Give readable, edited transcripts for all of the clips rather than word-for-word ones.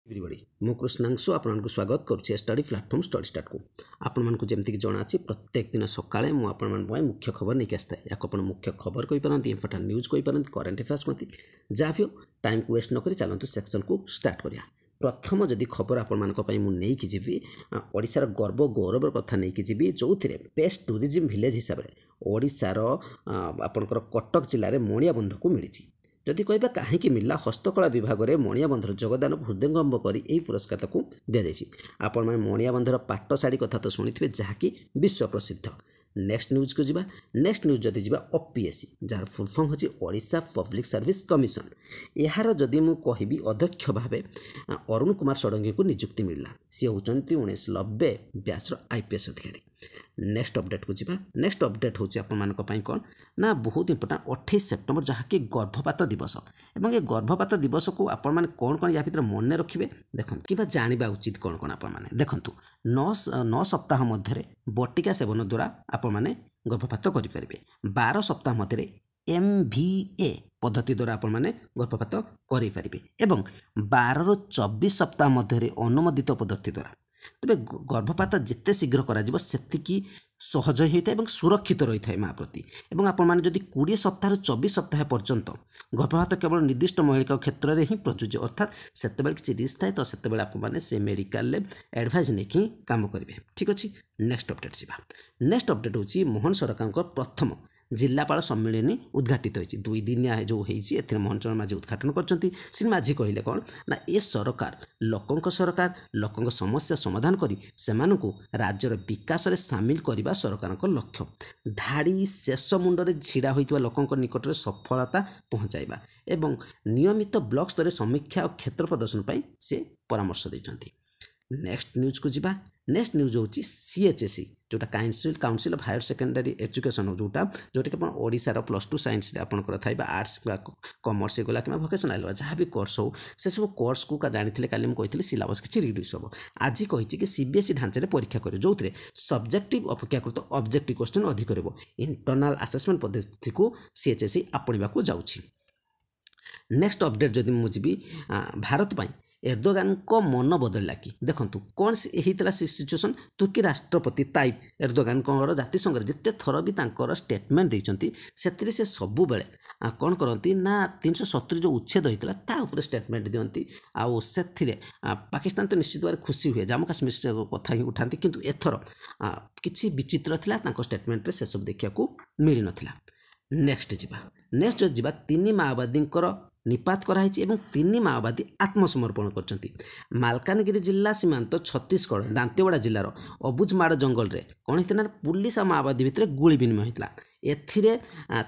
Everybody मु कृष्णांशु आपको स्वागत करुच्चे स्टडी प्लाटफॉर्म स्टडी स्टार्ट को आपको जमीक जना अच्छी प्रत्येक दिन सकाଳେ ମୁଁ ଆପଣମାନଙ୍କ ପାଇଁ ମୁଖ୍ୟ ଖବର ନେଇକି ଆସିଥାଏ। याक ଆପଣ मुख्य खबर कहींपारती इम्पोर्टाट न्यूज कहींपारती करेन्ट अफेयर्स कहती जहाँ भी टाइम को वेस्ट नक चलतु सेक्शन को स्टार्ट करिया। प्रथम जदि खबर आपंकी जी ओडार गर्व गौरव कथा नहीं जी जो बेस्ट टूरिज्म विलेज हिसाब से ओडार आपंकर कटक जिले में मणिया बंध को मिली। जदि कहबा कहीं मिलला हस्तकला विभाग में मणिया बंधर योगदान हृदयंगम कर पुरस्कार को दि जाए। आपण मैंने मणिया बंधर पाट शाढ़ी कथा तो शुणी जहाँकि विश्व प्रसिद्ध। नेक्स्ट न्यूज को जीवा। नेक्स्ट न्यूज जदि जीवा ओपीएससी जार फुल फॉर्म होची ओडिशा पब्लिक सर्विस कमिशन। यार जदि मु कहिबी अध्यक्ष भावे अरुण कुमार षडंगी को नियुक्ति मिलला। सी होचंती 1990 बैच आईपीएस अधिकारी। नेक्स्ट अपडेट को जीवा। नेक्स्ट अपडेट होची आपण मानक पई कोन ना बहुत इंपोर्टेंट 28 सेप्टेम्बर जहाँकि गर्भपात दिवस एवं ये गर्भपात दिवस को आपण माने कोन कोन या भितर मन रखिबे देखंतु किबा जानिबा उचित कोन कोन आपण माने देखंतु 9 सप्ताह मध्य बटिका सेवन द्वारा आपण माने गर्भपात करि परिबे। 12 सप्ताह मध्य MVA पद्धति द्वारा आपण माने गर्भपात करि परिबे एवं 12 ରୁ 24 सप्ताह मध्य अनुमोदित पद्धति द्वारा तेरे गर्भपात जिते शीघ्र करी सहज होता है सुरक्षित रही है माँ प्रति। और आपण मैंने जदि 20 सप्ताह 24 सप्ताह पर्यंत गर्भपात केवल निर्दिष्ट महिला क्षेत्र में ही प्रযোज्य अर्थात से किसी रिस्क थाए तो से आपने से मेडिकल एडभाइस नहीं काम करेंगे। ठीक अच्छे नेक्स्ट अपडेट जावा। नेक्स्ट अपडेट हूँ मोहन सरकार प्रथम जिलापाल सम्मेलन उद्घाटित होती 2 दिनिया जो होती मोहन चरण माझी उद्घाटन करछंती। श्री माझी कहले कौन ना ये सरकार लोकों समस्या समाधान करी सेमानकु राज्यर विकास रे सामिल करने सरकार लक्ष्य। धाड़ी शेष मुंडे छिड़ा होइतिबा लोकों निकट में सफलता पहुँचाइबा एवं नियमित ब्लॉक स्तर समीक्षा और क्षेत्र प्रदर्शन पर से परामर्श देइछंती। नेक्स्ट न्यूज को जीवा। नेक्स्ट न्यूज होची CHSE जोटा council of higher secondary education जोटा जोटा कि ओडिशार +2 साइंस आपंकर था आर्ट्स कॉमर्स गला कि भोकेशनल जहाँ भी कोर्स हो से सब कोर्स को जानी का मुझे सिलेबस किसी रिड्यूस हम आज कही कि CBSE ढांचे परीक्षा कर जो सब्जेक्टिव अपेक्षाकृत ऑब्जेक्टिव क्वेश्चन अधिक कर इंटरनल असेसमेंट पद्धति को CHSE आपणा को जाऊँगी। नेक्स्ट अपडेट जदि मुझे भारत पाई एर्दोगान को मन बदलला कि देखंतु कौन होता सिचुएसन तुर्की राष्ट्रपति ताइप एर्दोगान जातिसंघ जिते थर भी तांकर स्टेटमेंट देइचंती सेतिरे से सबु बेले कौन करती ना 370 जो उच्छेद होता ता उपरे स्टेटमेंट दियंती आउ सेथिरे पाकिस्तान तो निश्चित भाव खुशी हुए जम्मू काश्मीर कथा ही उठाती किंतु एथर किछि विचित्र थिला तांको स्टेटमेंट रे से सब देखिया को मिली नथिला। नेक्स्ट जीवा 3 माओवादी निपात कराई एवं 3 माओवादी आत्मसमर्पण करछंती। मालकानगिरी जिला सीमांत छत्तीसगढ़ दांतेवाड़ा जिलार अबुझमाड़ जंगल रे कौन होता पुलिस और माओवादी भितर गुली विनिमय होता। एथिरे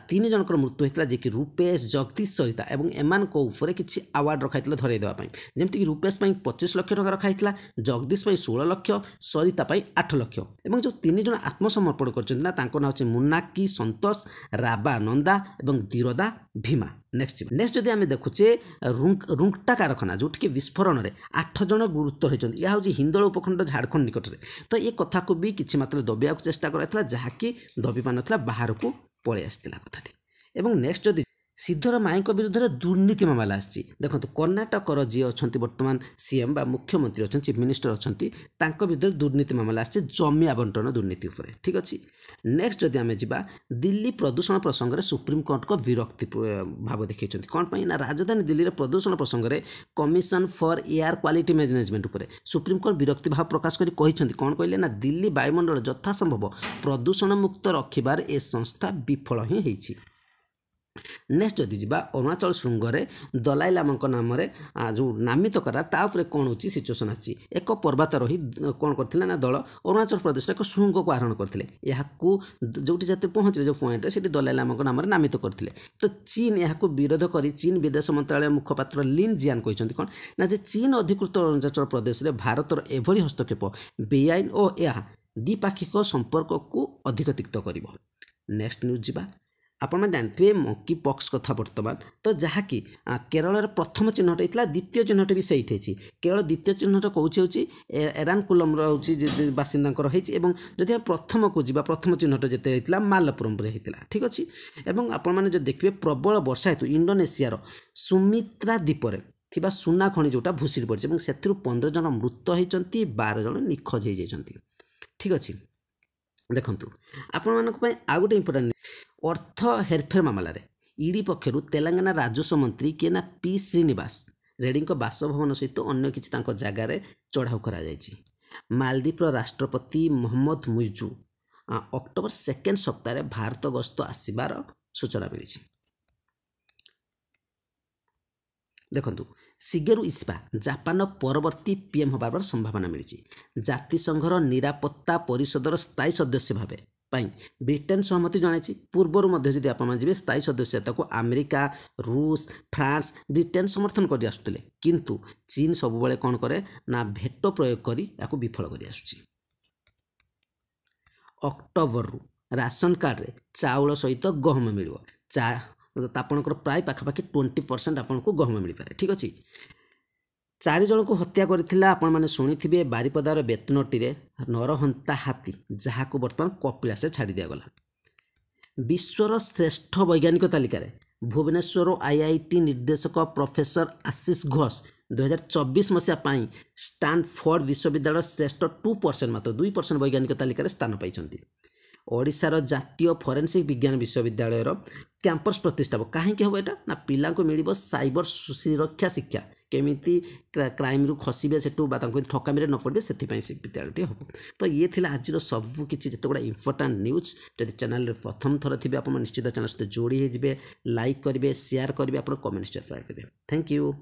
3 जनकर मृत्यु होता जे कि रूपेश जगदीश सरिता एवं एमान को ऊपर किसी अवार्ड रखाई धरई देवाई जमती कि रूपेश 25 लाख टका रखाई जगदीश 16 लाख सरिता 8 लाख एवं जो 3 जन आत्मसमर्पण कर ना होचे मुन्नाकी संतोष राबा नंदा एवं दिरोदा भीमा। नेक्स्ट जदि आम देखुचे रुंगटा कारखाना जो कि विस्फोरण में 8 जन गुरुतर होती यह हूँ हिंदोल उपखंड झारखंड निकट में तो ये कथा को भी किसी मात्रा दबिया चेष्टा कराइला जहाँकि दबी पान बाहर को पलि आसाला कथाटी। एवं नेक्स्ट जदि सिद्धर माई विरुद्ध में दुर्नीति मामला आसी देखो कर्णाटकर जी अच्छा बर्तमान CM बा मुख्यमंत्री अच्छा चीफ मिनिस्टर अच्छा विरुद्ध दुर्नीति मामला आसी जमी आवंटन दुर्नीति उपर। ठीक अच्छे नेक्स्ट जदि आम जा दिल्ली प्रदूषण प्रसंग में सुप्रीमकोर्ट को विरक्ति भाव देखते कौन पाई ना राजधानी दिल्ली में प्रदूषण प्रसंग में commission for air quality management उपर सुप्रीमकोर्ट विरक्ति भाव प्रकाश कर कौन कहले ना दिल्ली वायुमंडल यथासंभव प्रदूषण मुक्त रखिबार ए संस्था विफल ही होइछि। नेक्स्ट जदि जा अरुणाचल श्रृंगे दलाई लामा नाम जो नामित करा ताऊपर कौन हो सिचुएसन आसी एक पर्वतारोही कौन करते ना दल अरुणाचल प्रदेश एक श्रृंग को आरोहण करते जो जाते पहुँचे जो पॉइंट से दलाई लामा नाम नामित करते तो चीन यहाँ विरोध कर चीन विदेश मंत्रालय मुखपात्र लिन जियान कहते कौन ना जे चीन अधिकृत अरुणाचल प्रदेश में भारतर एभली हस्तक्षेप बेआईन और यह द्विपाक्षिक संपर्क को अधिक तिक्त कर। नेक्स्ट न्यूज जा आपण जानते मंकी पॉक्स कथा बर्तमान तो जहाँकि केरल प्रथम चिन्हट होता द्वितीय चिन्हट भी सही होती केवल द्वितीय चिन्हट कौच हो एरानकुलम बासिंदा जदि प्रथम को जी प्रथम चिन्हट जिते होता मालपुरम होता। ठीक अच्छे एवं आपण मैंने जो देखिए प्रबल वर्षा हेतु इंडोनेशियार सुमित्रा द्वीप थिबा सुना खनि जोटा भूसी पड़े और से 15 जन मृत होती 12 जन निखोज हो जाती। ठीक अच्छे देखूँ आपण मानी आ गए इंपोर्टाट अर्थ हेरफेर मामलें ईडी पक्षर तेलंगाना राजस्व मंत्री किए ना पी श्रीनिवास रेड्डी बासभवन सहित अन्य किसी जगार चढ़ाऊ कर मालदीप राष्ट्रपति मोहम्मद मुइजु अक्टोबर 2 सप्ताह भारत गस्त आसबार सूचना मिली। देखु शिगेरु इस्पा जापान परवर्ती पीएम होबार संभावना मिली। जातिसंघर निरापत्ता परिषदर स्थायी सदस्य भाव ब्रिटेन सहमति जनाई। पूर्वर जदि आप स्थायी सदस्यता को अमेरिका रूस फ्रांस ब्रिटेन समर्थन कर आसुले किंतु चीन सबुबले कौन करे ना भेटो प्रयोग करी याकू विफल कर आसुची। अक्टोबर रु राशन कार्ड रे चाउल सहित गहम मिल आपणकर प्राय पाखापाखि 20% आपको गहम मिल पारे। ठीक अच्छे 4 जन को हत्या करथिला आपण माने शुणिथिबे बारिपदार बेतनटी रे नरहंता हाथी जहाँ को बर्तमान कपिलास छाड़ी दिया गला। विश्वर श्रेष्ठ वैज्ञानिक तालिकार भुवनेश्वर आईआईटी निर्देशक प्रोफेसर आशीष घोष 2024 मसीहा स्टानफोर्ड विश्वविद्यालय श्रेष्ठ 2% मात्र 2% वैज्ञानिक तालिकार स्थान पाई। ओडिशार जातीय फोरेन्सिक विज्ञान विश्वविद्यालय कैंपस प्रतिष्ठा कहीं हम यहाँ ना पिला मिल साइबर सुरक्षा शिक्षा केमिति क्राइम रु खसबे से ठकामी न पड़े से विद्यालय हम। तो ये थी आज सबू किसी जिते गुड़ा इंपोर्टाट न्यूज जब चैनल प्रथम थर थे आप निश्चित चैनल सहित जोड़ी होते लाइक करेंगे शेयर करेंगे आप कमेंट करेंगे। Thank you.